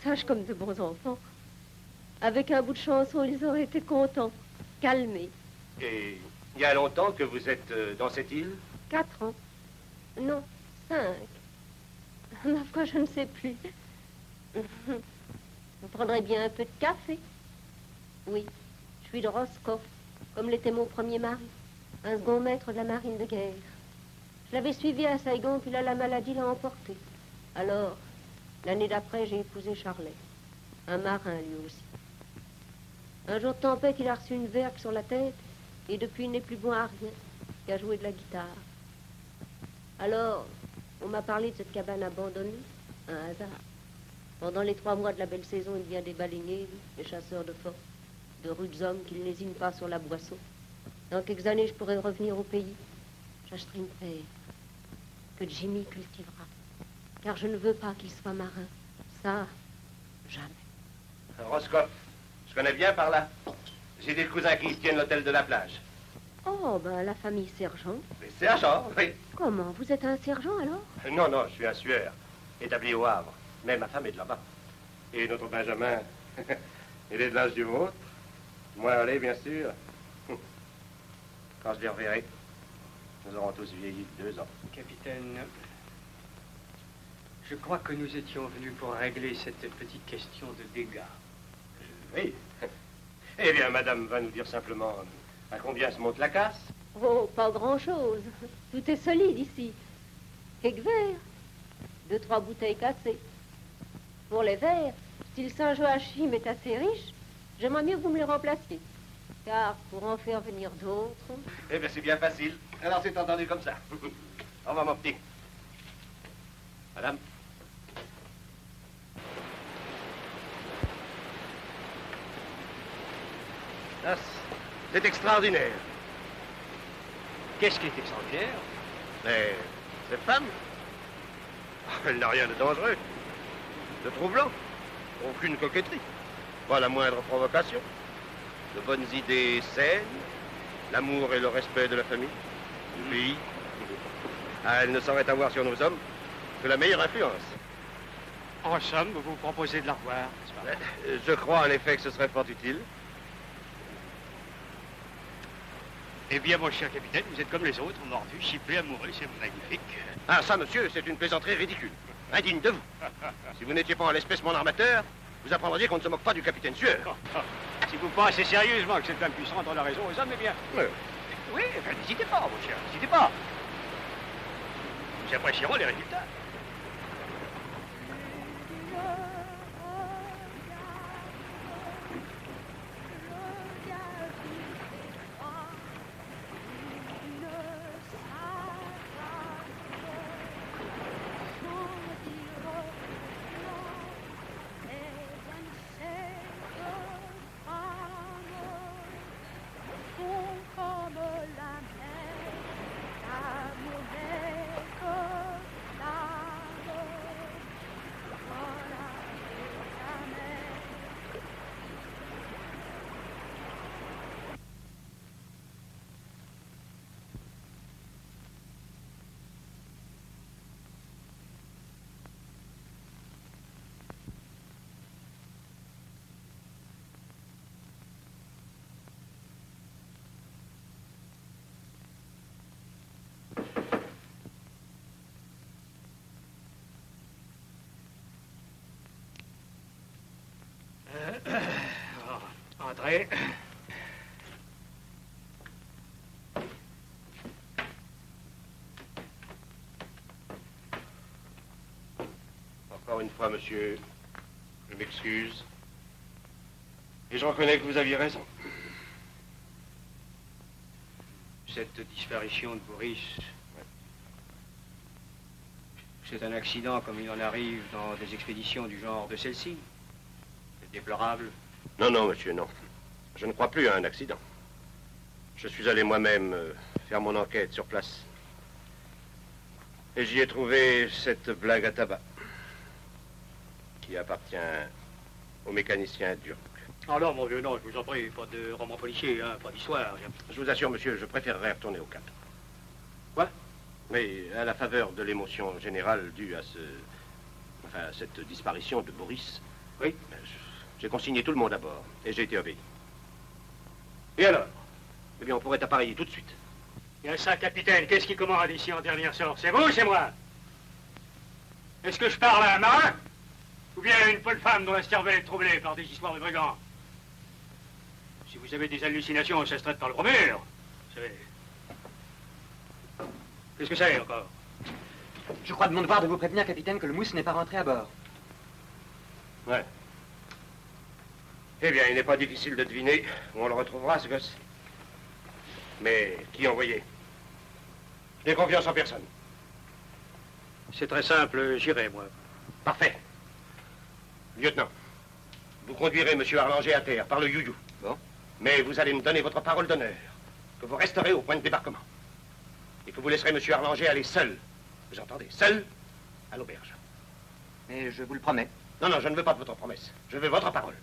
Sages comme de bons enfants. Avec un bout de chanson, ils auraient été contents, calmés. Et il y a longtemps que vous êtes dans cette île? 4 ans. Non, 5. Ma foi, je ne sais plus. Vous prendrez bien un peu de café? Oui, je suis de Roscoff, comme l'était mon premier mari, un second maître de la marine de guerre. Je l'avais suivi à Saigon, puis là, la maladie l'a emporté. Alors, l'année d'après, j'ai épousé Charlet, un marin lui aussi. Un jour de tempête, il a reçu une vergue sur la tête, et depuis, il n'est plus bon à rien qu'à jouer de la guitare. Alors, on m'a parlé de cette cabane abandonnée, un hasard. Pendant les 3 mois de la belle saison, il vient des baleiniers, des chasseurs de force, de rudes hommes qui ne lésinent pas sur la boisseau. Dans quelques années, je pourrai revenir au pays. J'achèterai une terre que Jimmy cultivera. Car je ne veux pas qu'il soit marin. Ça, jamais. Roscoff, je connais bien par là. J'ai des cousins qui tiennent l'hôtel de la plage. Oh, ben, la famille sergent. Mais sergent, oui. Comment? Vous êtes un sergent, alors? Non, non, je suis un sueur, établi au Havre. Mais ma femme est de là-bas. Et notre Benjamin, il est de l'âge du vôtre. Moi, allez, bien sûr. Quand je les reverrai, nous aurons tous vieilli de 2 ans. Capitaine, je crois que nous étions venus pour régler cette petite question de dégâts. Oui. Eh bien, madame va nous dire simplement à combien se monte la casse. Oh, pas grand-chose. Tout est solide ici. Quelques verres. 2-3 bouteilles cassées. Pour les verres, si le Saint-Joachim est assez riche, j'aimerais mieux que vous me les remplaciez. Car pour en faire venir d'autres... Eh bien, c'est bien facile. Alors, c'est entendu comme ça. Au revoir, mon petit. Madame. Ah, c'est extraordinaire. Qu'est-ce qui est extraordinaire? Mais cette femme, elle n'a rien de dangereux, de troublant, aucune coquetterie, pas la moindre provocation, de bonnes idées saines, l'amour et le respect de la famille, du pays. Ah, elle ne saurait avoir sur nos hommes que la meilleure influence. En somme, vous proposez de la revoir, n'est-ce pas? Je crois en effet que ce serait fort utile. Eh bien, mon cher capitaine, vous êtes comme les autres, mordus, chiplés, amoureux, c'est magnifique. Ah, ça, monsieur, c'est une plaisanterie ridicule. Indigne de vous. Si vous n'étiez pas en l'espèce mon armateur, vous apprendriez qu'on ne se moque pas du capitaine Sueur. Si vous pensez sérieusement que cette femme puissante en a raison aux hommes, eh bien... Oui, enfin, n'hésitez pas, mon cher, n'hésitez pas. Nous apprécierons les résultats. Comme la mer, l'amour n'est que la Entrez. Encore une fois, monsieur, je m'excuse. Et je reconnais que vous aviez raison. Cette disparition de Boris, c'est un accident comme il en arrive dans des expéditions du genre de celle-ci. C'est déplorable. Non, non, monsieur, non. Je ne crois plus à un accident. Je suis allé moi-même faire mon enquête sur place. Et j'y ai trouvé cette blague à tabac qui appartient au mécanicien Durk. Ah non, mon vieux, non, je vous en prie, pas de roman policier, hein, pas d'histoire. Je vous assure, monsieur, je préférerais retourner au Cap. Quoi? Mais à la faveur de l'émotion générale due à cette disparition de Boris. Oui. J'ai consigné tout le monde à bord et j'ai été obéi. Et alors? Eh bien, on pourrait appareiller tout de suite. Il y a ça, capitaine, qu'est-ce qui commande ici en dernier sort? C'est vous ou c'est moi? Est-ce que je parle à un marin? Ou bien à une folle femme dont la cervelle est troublée par des histoires de brigands? Si vous avez des hallucinations, ça se traite par le bromure. Vous savez. Qu'est-ce que c'est encore? Je crois de mon devoir de vous prévenir, capitaine, que le mousse n'est pas rentré à bord. Ouais. Eh bien, il n'est pas difficile de deviner où on le retrouvera, ce gosse. Mais qui envoyer? Je n'ai confiance en personne. C'est très simple, j'irai, moi. Parfait. Lieutenant, vous conduirez M. Arlanger à terre par le you-you. Bon. Mais vous allez me donner votre parole d'honneur que vous resterez au point de débarquement. Et que vous laisserez M. Arlanger aller seul. Vous entendez? Seul à l'auberge. Mais je vous le promets. Non, non, je ne veux pas votre promesse. Je veux votre parole.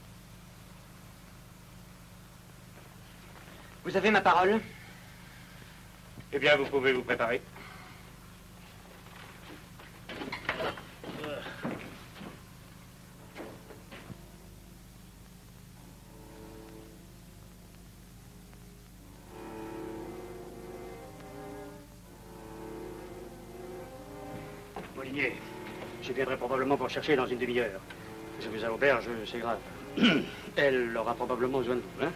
Vous avez ma parole? Eh bien, vous pouvez vous préparer. Molinier, je viendrai probablement pour chercher dans une demi-heure. Si vous à l'auberge, c'est grave. Elle aura probablement besoin de vous, hein?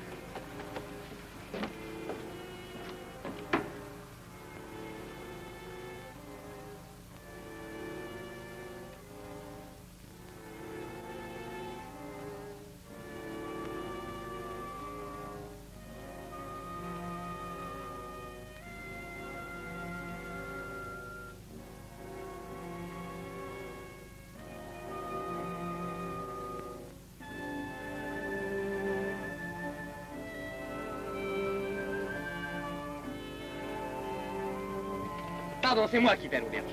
Pardon, c'est moi qui vais à l'auberge.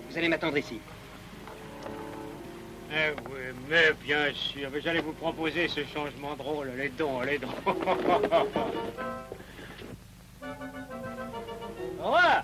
Vous allez m'attendre ici. Eh oui, mais bien sûr, mais j'allais vous proposer ce changement drôle, les dons. Au revoir.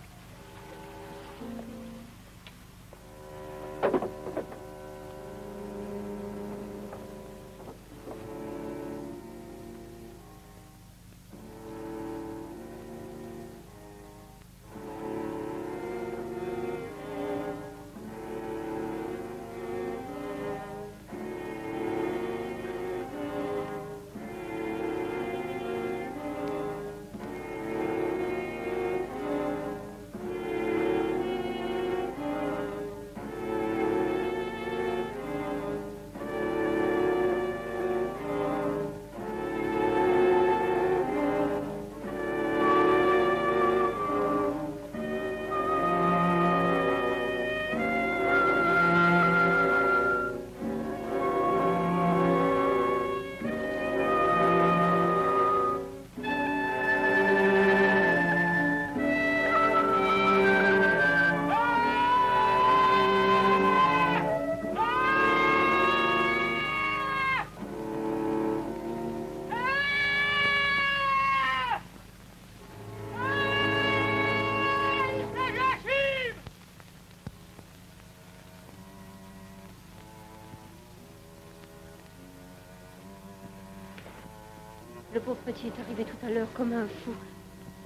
Le pauvre petit est arrivé tout à l'heure comme un fou.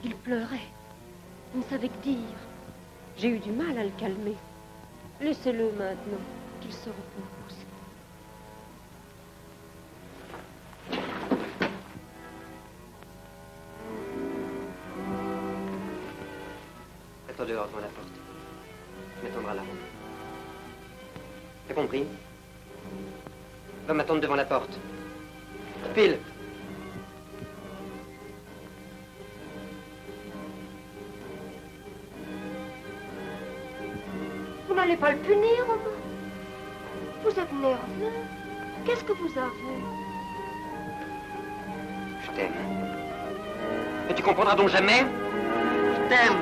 Il pleurait. Il ne savait que dire. J'ai eu du mal à le calmer. Laissez-le maintenant, qu'il se repose. dehors devant la porte. Tu m'attendras là. T'as compris? Va m'attendre devant la porte. Pile. Vous n'allez pas le punir, Romain? Vous êtes nerveux. Qu'est-ce que vous avez? Je t'aime. Et tu comprendras donc jamais? Je t'aime.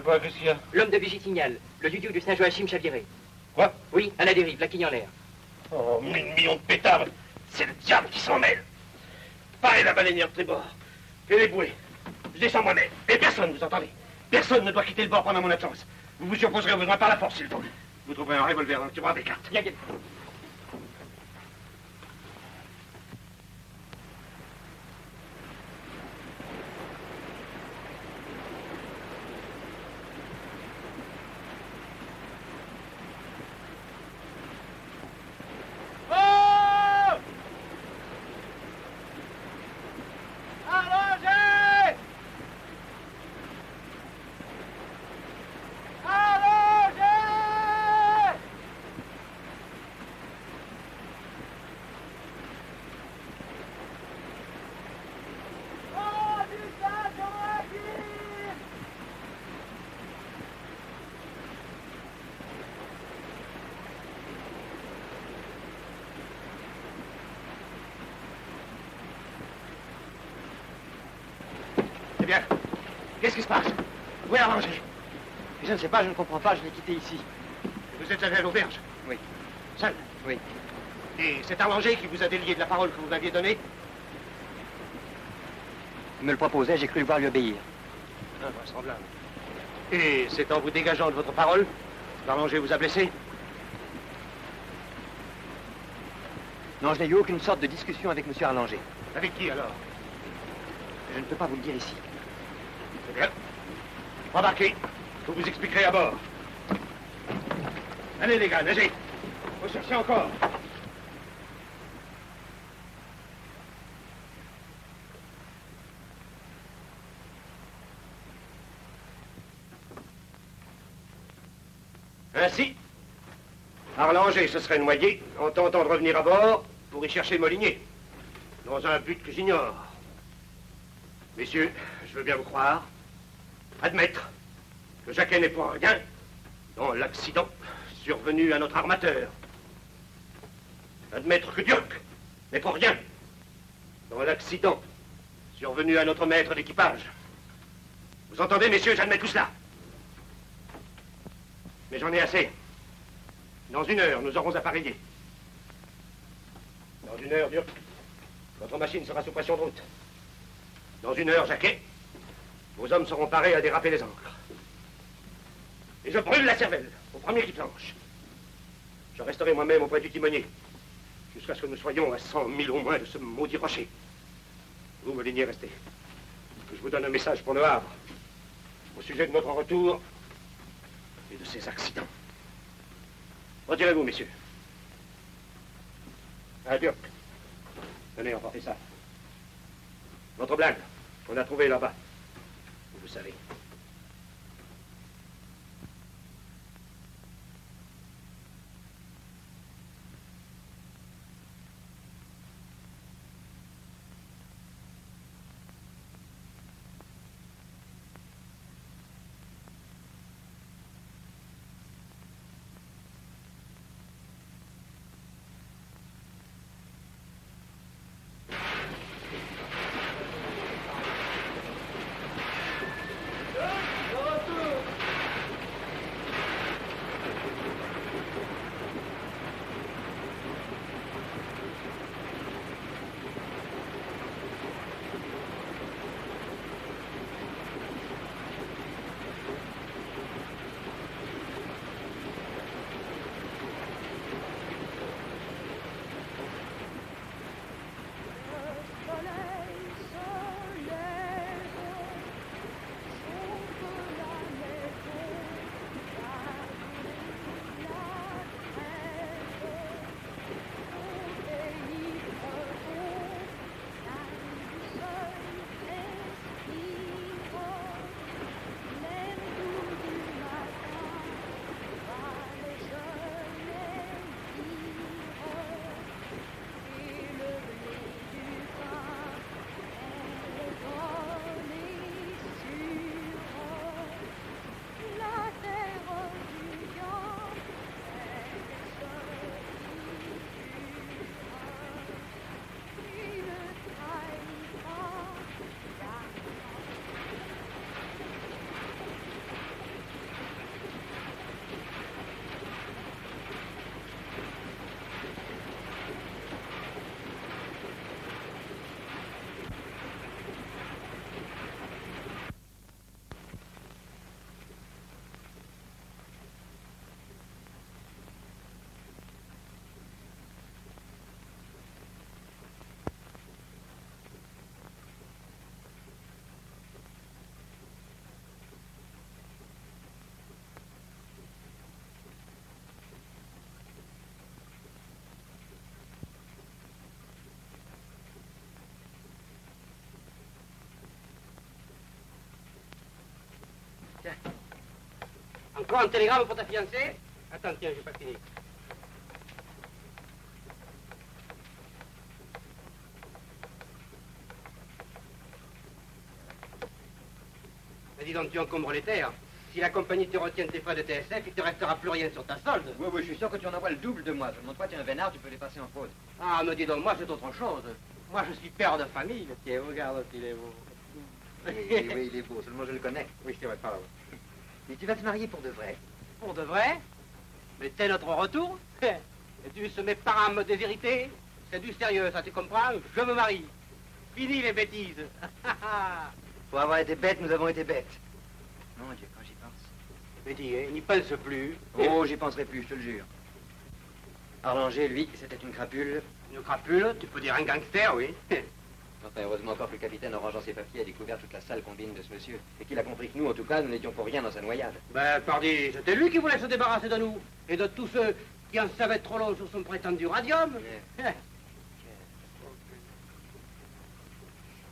Quoi, qu'est-ce qu'il y a? L'homme de Vigie signale. Le duc du Saint-Joachim chaviré. Quoi? Oui, à la dérive, la quille en l'air. Oh, 1000 millions de pétards. C'est le diable qui s'en mêle. Pareil la baleinière de tribord. Et les bouées. Je descends moi-même. Et personne, vous entendez? Personne ne doit quitter le bord pendant mon absence. Vous vous opposerez au besoin par la force, s'il faut. Vous trouverez un revolver dans le tiroir des cartes. Bien, bien. Eh bien, qu'est-ce qui se passe? Où est Arlanger? Je ne sais pas, je ne comprends pas, je l'ai quitté ici. Vous êtes allé à l'auberge? Oui. Seul? Oui. Et c'est Arlanger qui vous a délié de la parole que vous m'aviez donnée? Il me le proposait, j'ai cru le voir lui obéir. Invraisemblable. Et c'est en vous dégageant de votre parole qu'Arlanger vous a blessé? Non, je n'ai eu aucune sorte de discussion avec M. Arlanger. Avec qui, alors? Je ne peux pas vous le dire ici. C'est bien. Embarquez. Je vous expliquerai à bord. Allez, les gars, nagez. Faut chercher encore. Ainsi, Arlanger se serait noyé en tentant de revenir à bord pour y chercher Molinier, dans un but que j'ignore. Messieurs, je veux bien vous croire, admettre que Jacquet n'est pour rien dans l'accident survenu à notre armateur. Admettre que Dirk n'est pour rien dans l'accident survenu à notre maître d'équipage. Vous entendez, messieurs, j'admets tout cela. Mais j'en ai assez. Dans 1 heure, nous aurons appareillé. Dans 1 heure, Dirk, votre machine sera sous pression de route. Dans 1 heure, Jacquet, vos hommes seront parés à déraper les ancres. Et je brûle la cervelle au premier qui planche. Je resterai moi-même auprès du timonier, jusqu'à ce que nous soyons à 100 000 au moins de ce maudit rocher. Vous, Molinier, restez. Que je vous donne un message pour le Havre, au sujet de notre retour et de ces accidents. Retirez-vous, messieurs. Ah, Dirk, tenez, emportez ça. Votre blague, on a trouvé là-bas. Vous savez. Tiens. Encore un télégramme pour ta fiancée? Attends, tiens, j'ai pas fini. Mais dis donc, tu encombres les terres. Si la compagnie te retient tes frais de TSF, il te restera plus rien sur ta solde. Oui, oui, je suis sûr que tu en envoies le double de moi. Je ne montre pas, tu es un vénard, tu peux les passer en fraude. Ah, me dis donc, moi, c'est autre chose. Moi, je suis père de famille. Tiens, regarde s'il est beau. Oui, oui, il est beau, seulement je le connais. Oui, c'est vrai, pardon. Et tu vas te marier pour de vrai. Pour de vrai? Mais t'es notre retour? Et tu se mets par âme des vérités? C'est du sérieux, ça, tu comprends? Je me marie. Fini les bêtises. Pour avoir été bêtes, nous avons été bêtes. Mon Dieu, quand j'y pense. Mais dis, n'y pense plus. Oh, j'y penserai plus, je te le jure. Arlanger, lui, c'était une crapule. Une crapule? Tu peux dire un gangster, oui. Enfin, heureusement encore que le capitaine, en rangeant ses papiers, a découvert toute la sale combine de ce monsieur. Et qu'il a compris que nous, en tout cas, nous n'étions pour rien dans sa noyade. Ben, pardi, c'était lui qui voulait se débarrasser de nous. Et de tous ceux qui en savaient trop long sur son prétendu radium.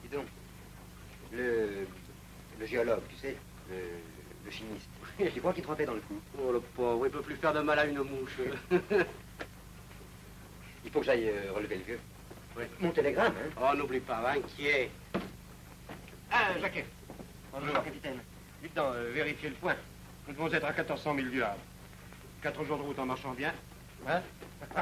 Dis donc, le géologue, tu sais, le chimiste, tu crois qu'il trempait dans le coup? Oh, le pauvre, il peut plus faire de mal à une mouche. Il faut que j'aille relever le vieux. Oui. Mon télégramme, hein? Oh, n'oublie pas, inquiet. Ah, Jacquet. Bonjour, capitaine. Dites donc, vérifiez le point. Nous devons être à 1400 000 du Havre. 4 jours de route en marchant bien. Hein?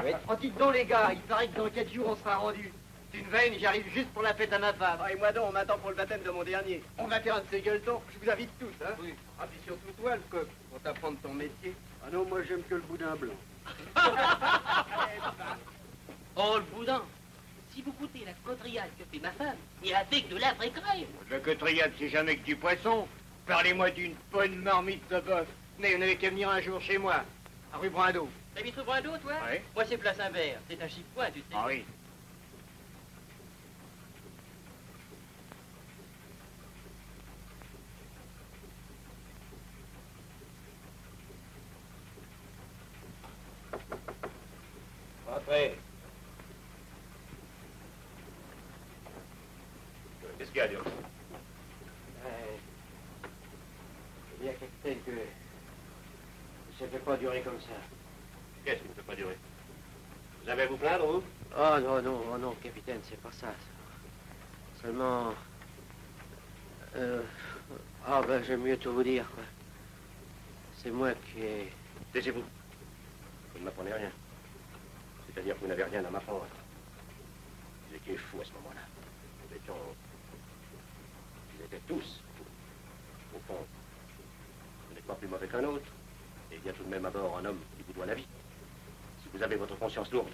Oui. Oh, dites donc, les gars, il paraît que dans 4 jours, on sera rendu. C'est une veine, j'arrive juste pour la fête à ma femme. Ah, et moi donc, on m'attend pour le baptême de mon dernier. On va faire un de ces gueuletons. Je vous invite tous, hein. Oui. Ah, puis surtout toi, le coq, pour t'apprendre ton métier. Ah non, moi j'aime que le boudin blanc. Oh, le boudin. Si vous goûtez la cotriade que fait ma femme, et avec de la vraie crème. La cotriade, c'est jamais que du poisson. Parlez-moi d'une bonne marmite de bœuf. Mais vous n'avez qu'à venir un jour chez moi, à rue Brindeau. T'habites rue Brindeau, toi? Oui. Moi, c'est Place Imbert. C'est un chiffon, tu sais. Ah oui. Entrez. Qu'est-ce qu'il y a, Dieu? Il y a capitaine que ça ne peut pas durer comme ça. Qu'est-ce qui ne peut pas durer? Vous avez à vous plaindre, vous? Oh non, non, oh non, capitaine, c'est pas ça. Seulement... Ah ben, j'aime mieux tout vous dire, quoi. C'est moi qui ai... Taisez-vous. Vous ne m'apprenez rien. C'est-à-dire que vous n'avez rien à m'apprendre. Vous étiez fous à ce moment-là. Nous étions... Ils étaient tous fous. Au fond, vous n'êtes pas plus mauvais qu'un autre. Et il y a tout de même à bord un homme qui vous doit la vie. Si vous avez votre conscience lourde,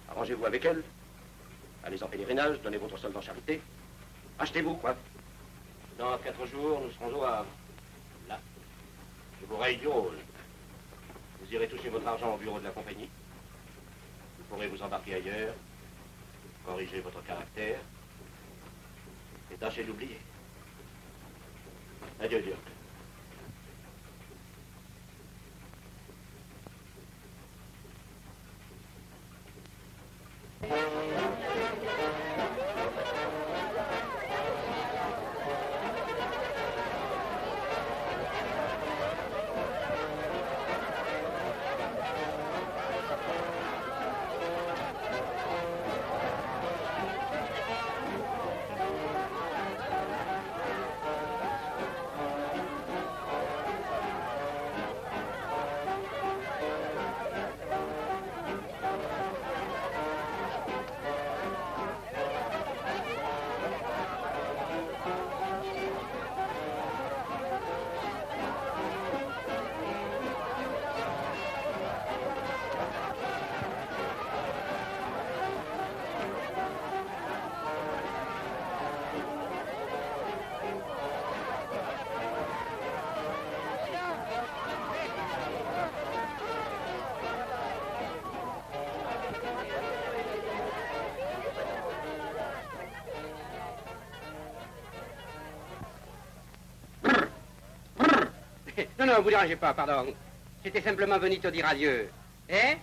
arrangez-vous avec elle. Allez en pèlerinage, donnez votre solde en charité. Achetez-vous, quoi. Dans 4 jours, nous serons au Havre. Là, je vous raye du rôle. Vous irez toucher votre argent au bureau de la compagnie. Vous pourrez vous embarquer ailleurs, corriger votre caractère et tâcher d'oublier. Adieu, Dieu. Non, non, vous dérangez pas, pardon. J'étais simplement venu te dire adieu. Hein?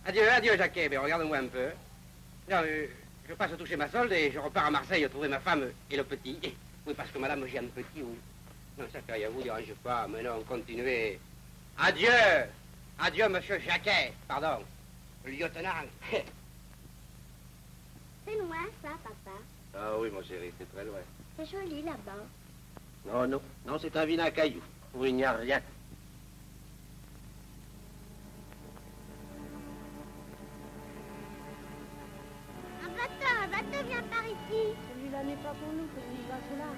Adieu, adieu, Jacquet. Mais regarde-moi un peu. Non, je passe toucher ma solde et je repars à Marseille trouver ma femme et le petit. Oui, parce que Madame Jeanne Petit, oui. Non, ça fait rien, vous dérangez pas. Maintenant, continuez. Adieu. Adieu, monsieur Jacquet. Pardon. Lieutenant. C'est loin, ça, papa. Ah oui, mon chéri, c'est très loin. C'est joli, là-bas. Non, non, non, c'est un vilain caillou, où il n'y a rien. Un bateau vient par ici. Celui-là n'est pas pour nous, celui-là, c'est là.